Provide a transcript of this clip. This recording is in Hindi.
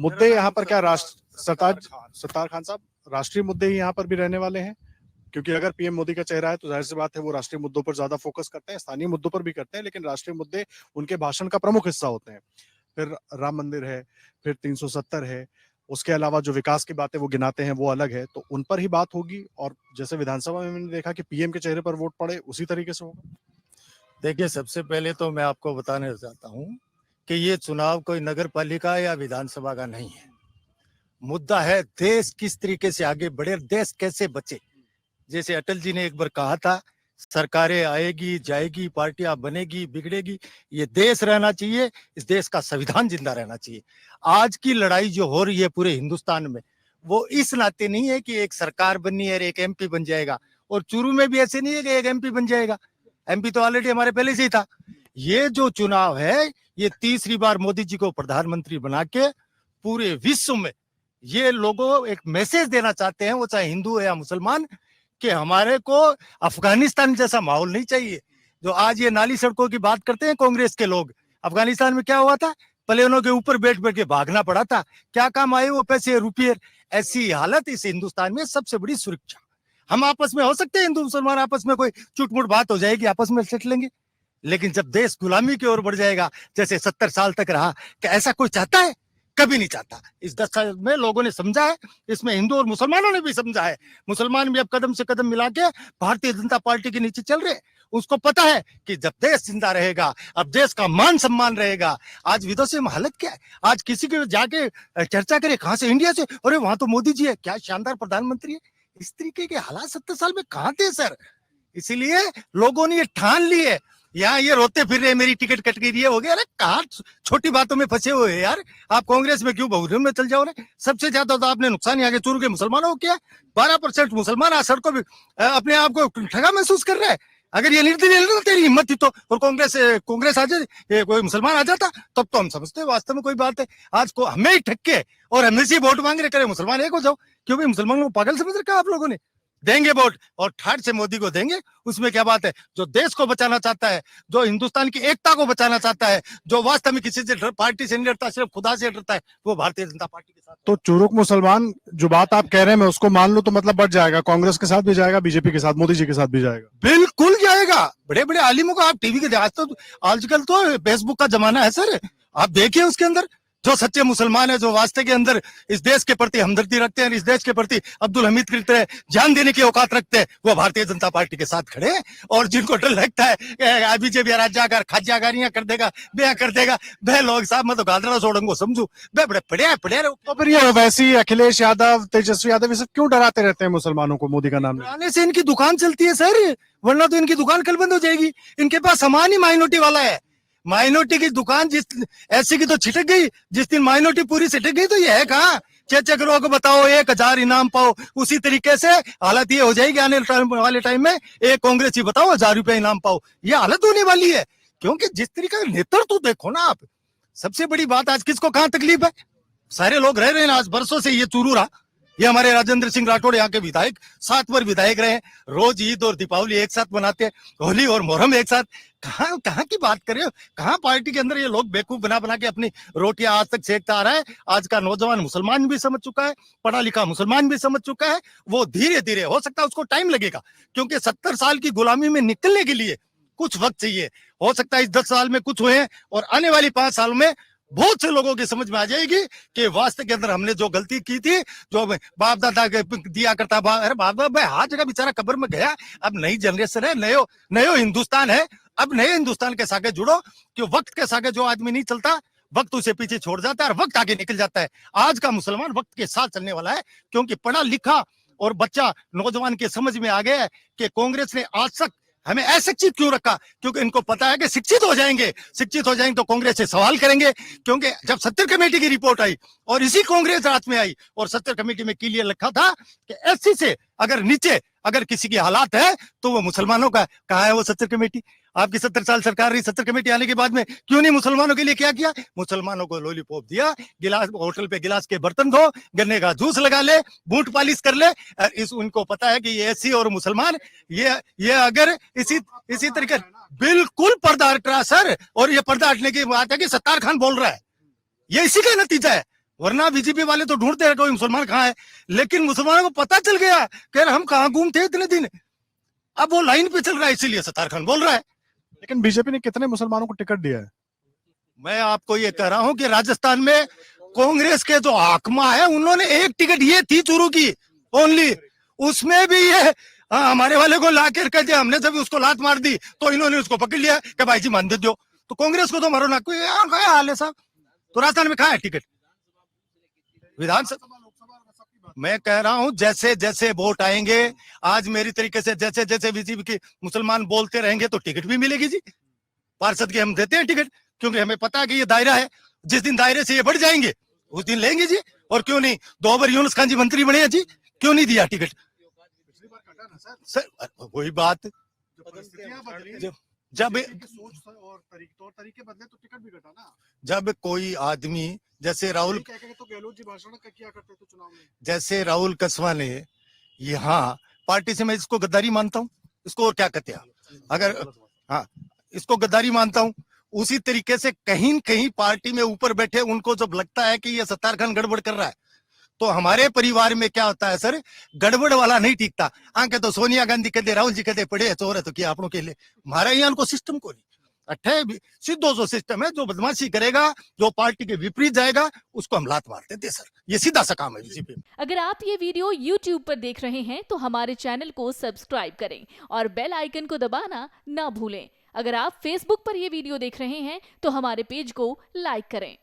मुद्दे यहाँ पर क्या सत्तार खान साहब, राष्ट्रीय मुद्दे ही यहाँ पर भी रहने वाले हैं, क्योंकि अगर पीएम मोदी का चेहरा है तो जाहिर सी बात है वो राष्ट्रीय मुद्दों पर ज्यादा फोकस करते हैं, स्थानीय मुद्दों पर भी करते हैं, लेकिन राष्ट्रीय मुद्दे उनके भाषण का प्रमुख हिस्सा होते हैं। फिर राम मंदिर है, फिर 370 है, उसके अलावा जो विकास की बातें वो गिनाते हैं वो अलग है, तो उन पर ही बात होगी। और जैसे विधानसभा में मैंने देखा कि पीएम के चेहरे पर वोट पड़े, उसी तरीके से होगा। देखिए, सबसे पहले तो मैं आपको बताना चाहता हूं कि ये चुनाव कोई नगर पालिका या विधानसभा का नहीं है। मुद्दा है देश किस तरीके से आगे बढ़े, देश कैसे बचे। जैसे अटल जी ने एक बार कहा था, सरकारें आएगी जाएगी, पार्टियां बनेगी बिगड़ेगी, ये देश रहना चाहिए, इस देश का संविधान जिंदा रहना चाहिए। आज की लड़ाई जो हो रही है पूरे हिंदुस्तान में, वो इस नाते नहीं है कि एक सरकार बननी है और एक एमपी बन जाएगा। और चूरू में भी ऐसे नहीं है कि एक एमपी बन जाएगा, एमपी तो ऑलरेडी हमारे पहले से ही था। ये जो चुनाव है, ये तीसरी बार मोदी जी को प्रधानमंत्री बना के पूरे विश्व में ये लोगों एक मैसेज देना चाहते हैं, वो चाहे हिंदू है या मुसलमान, कि हमारे को अफगानिस्तान जैसा माहौल नहीं चाहिए। जो आज ये नाली सड़कों की बात करते हैं कांग्रेस के लोग, अफगानिस्तान में क्या हुआ था, प्लेनों के ऊपर बैठ बैठ के भागना पड़ा था, क्या काम आए वो पैसे रुपये। ऐसी हालत इस हिंदुस्तान में, सबसे बड़ी सुरक्षा। हम आपस में हो सकते हैं, हिंदू मुसलमान आपस में कोई चुटमुट बात हो जाएगी, आपस में सेट लेंगे, लेकिन जब देश गुलामी की ओर बढ़ जाएगा, जैसे 70 साल तक रहा, क्या ऐसा कोई चाहता है? कभी नहीं चाहता। इस 10 साल में लोगों ने समझा है, इसमें हिंदू और मुसलमानों ने भी समझा है। मुसलमान भी अब कदम से कदम मिला के भारतीय जनता पार्टी के नीचे चल रहे। उसको पता है कि जब देश जिंदा रहेगा, अब देश का मान सम्मान रहेगा। आज विदेशों में हालत क्या है, आज किसी के जाके चर्चा करे कहां से, इंडिया से, अरे वहां तो मोदी जी है, क्या शानदार प्रधानमंत्री है। इस तरीके के हालात 70 साल में कहां थे सर? इसीलिए लोगों ने ये ठान ली है। यहाँ ये रोते फिर रहे मेरी टिकट कट गई, हो गया। अरे कहाँ छोटी बातों में फंसे हुए यार, आप कांग्रेस में क्यों बहुजन में चल जाओ रे। सबसे ज्यादा तो आपने नुकसान यहाँ के चूरू के मुसलमानों को किया। 12% मुसलमान आज सड़कों पे अपने आप को ठगा महसूस कर रहे हैं। अगर ये निर्दलीय तेरी हिम्मत थी तो, और कांग्रेस आ जाए, कोई मुसलमान आ जाता, तब तो हम समझते हैं वास्तव में कोई बात है। आज को हमें ही ठक्के और हमें से वोट मांग रहे, करे मुसलमान एक हो जाओ। क्यों भाई, मुसलमानों को पागल समझ रखा आप लोगों ने। देंगे वोट और ठाट से मोदी को देंगे, उसमें क्या बात है। जो देश को बचाना चाहता है, जो हिंदुस्तान की एकता को बचाना चाहता है, जो वास्तव में किसी से पार्टी से नहीं डरता, सिर्फ खुदा से डरता है, वो भारतीय जनता पार्टी के साथ। तो चूरूक मुसलमान जो बात आप कह रहे हैं, मैं उसको मान लूं तो मतलब बढ़ जाएगा, कांग्रेस के साथ भी जाएगा, बीजेपी के साथ, मोदी जी के साथ भी जाएगा। बिल्कुल जाएगा। बड़े बड़े आलिमों को आप टीवी के, आजकल तो फेसबुक का जमाना है सर, आप देखिए उसके अंदर जो सच्चे मुसलमान है, जो वास्ते के अंदर इस देश के प्रति हमदर्दी रखते हैं, इस देश के प्रति अब्दुल हमीद की तरह जान देने की औकात रखते हैं, वो भारतीय जनता पार्टी के साथ खड़े हैं। और जिनको डर लगता है बीजेपी राज्यागार खाज्यागारियां कर देगा, ब्याह कर देगा, वह लोग साहब मैं तो गादरा छोड़ूंगा समझू, वह बड़े पड़े। तो फिर ये वैसे ही अखिलेश यादव, तेजस्वी यादव, ये सब क्यों डराते रहते हैं मुसलमानों को मोदी का नाम डराने से इनकी दुकान चलती है सर, वरना तो इनकी दुकान कल बंद हो जाएगी। इनके पास सामान ही माइनॉरिटी वाला है। माइनॉरिटी की दुकान जिस ऐसी की तो छिटक गई, जिस दिन माइनॉरिटी पूरी छिटक गई तो ये है कहाँ। चेक को बताओ 1000 इनाम पाओ, उसी तरीके से हालत ये हो जाएगी आने वाले टाइम में। एक कांग्रेस ही बताओ 1000 रुपए इनाम पाओ, ये हालत होने वाली है। क्योंकि जिस तरीके का नेतृत्व देखो ना आप। सबसे बड़ी बात, आज किसको कहाँ तकलीफ है? सारे लोग रह रहे हैं। आज बरसों से ये चूरू रहा, ये हमारे राजेंद्र सिंह राठौड़ यहाँ के विधायक 7 बार विधायक रहे, रोज ईद और दीपावली एक साथ मनाते हैं, होली और मुहर्रम एक साथ। कहाँ की बात कर रहे हो? कहाँ पार्टी के अंदर ये लोग बेवकूफ बना बना के अपनी रोटियां आज तक सेकता आ रहा है। आज का नौजवान मुसलमान भी समझ चुका है, पढ़ा लिखा मुसलमान भी समझ चुका है। वो धीरे धीरे, हो सकता है उसको टाइम लगेगा, क्योंकि 70 साल की गुलामी में निकलने के लिए कुछ वक्त चाहिए। हो सकता है इस 10 साल में कुछ हुए, और आने वाली 5 साल में बहुत से लोगों की समझ में आ जाएगी कि वास्तव के अंदर हमने जो गलती की थी, जो बाप दादा दिया करता, अरे बाप दादा हर जगह बेचारा कब्र में गया। अब नई जनरेशन है, नयो हिंदुस्तान है। अब नए हिंदुस्तान के सागे जुड़ो, कि वक्त के सागे जो आदमी नहीं चलता, वक्त उसे पीछे छोड़ जाता है और वक्त आगे निकल जाता है। आज का मुसलमान वक्त के साथ चलने वाला है, क्योंकि पढ़ा लिखा और बच्चा नौजवान के समझ में आ गया है कि कांग्रेस ने आज तक हमें अशिक्षित क्यों रखा। क्योंकि इनको पता है कि शिक्षित हो जाएंगे तो कांग्रेस से सवाल करेंगे। क्योंकि जब सत्तर कमेटी की रिपोर्ट आई और इसी कांग्रेस रात में आई, और सत्तर कमेटी में क्लियर लिखा था कि एससी से अगर नीचे अगर किसी की हालात है तो वो मुसलमानों का। कहा है वो सत्तर कमेटी? आपकी 70 साल सरकार रही, 70 कमेटी आने के बाद में क्यों नहीं मुसलमानों के लिए क्या किया? मुसलमानों को लॉलीपॉप दिया, गिलास होटल पे गिलास के बर्तन धो, गन्ने का जूस लगा ले, बूट पालिश कर ले। उनको पता है कि ये एससी और मुसलमान ये अगर इसी तरीके बिल्कुल पर्दा हट रहा सर। और ये पर्दा हटने की बात है कि सत्तार खान बोल रहा है, ये इसी का नतीजा है। वरना बीजेपी वाले तो ढूंढते हैं कोई मुसलमान कहाँ है, लेकिन मुसलमानों को पता चल गया कि यार हम कहाँ घूमते इतने दिन। अब वो लाइन पे चल रहा है, इसीलिए सत्तार खान बोल रहा है। लेकिन बीजेपी ने कितने मुसलमानों को टिकट दिया है? मैं आपको ये कह रहा हूं कि राजस्थान में कांग्रेस के जो हाकमा है उन्होंने एक टिकट ये थी चूरू की ओनली, उसमें भी ये हमारे वाले को ला कर कह दिया, हमने जब उसको लात मार दी तो इन्होंने उसको पकड़ लिया कि भाई जी मान दे दो। तो कांग्रेस को तो मारो ना, कोई हाल है साहब। तो राजस्थान में कहाँ है टिकट? विधानसभा मैं कह रहा हूं जैसे जैसे वोट आएंगे, आज मेरी तरीके से जैसे जैसे बीजेपी के मुसलमान बोलते रहेंगे तो टिकट भी मिलेगी जी। पार्षद के हम देते हैं टिकट, क्योंकि हमें पता है कि ये दायरा है, जिस दिन दायरे से ये बढ़ जाएंगे उस दिन लेंगे जी। और क्यों नहीं, 2 बार यूनुस खान जी मंत्री बने हैं जी, क्यों नहीं दिया टिकट? सर वही बात, जब तरीके बदले तो टिकट भी घटा ना। जब कोई आदमी जैसे राहुल, तो गहलोत जी भाषण किया करते थे चुनाव में, जैसे राहुल कसवा ने यहाँ पार्टी से, मैं इसको गद्दारी मानता हूँ, इसको और क्या कहते हैं, अगर हाँ इसको गद्दारी मानता हूँ, उसी तरीके से कहीं कहीं पार्टी में ऊपर बैठे उनको जब लगता है कि ये सत्तार खान गड़बड़ कर रहा है, तो हमारे परिवार में क्या होता है सर, गड़बड़ वाला नहीं टिकता। आंके तो सोनिया गांधी कहते, राहुल जी कहते पड़े चोर है तो क्या आपनों के लिए, हमारा यहाँ को सिस्टम को नहीं अट्ठे सीधो सो सिस्टम है, जो बदमाशी करेगा, जो पार्टी के विपरीत जाएगा, उसको हम लात मारते थे सर, ये सीधा सा काम है बीजेपी में। अगर आप ये वीडियो YouTube पर देख रहे हैं तो हमारे चैनल को सब्सक्राइब करें और बेल आइकन को दबाना ना भूलें। अगर आप Facebook पर ये वीडियो देख रहे हैं तो हमारे पेज को लाइक करें।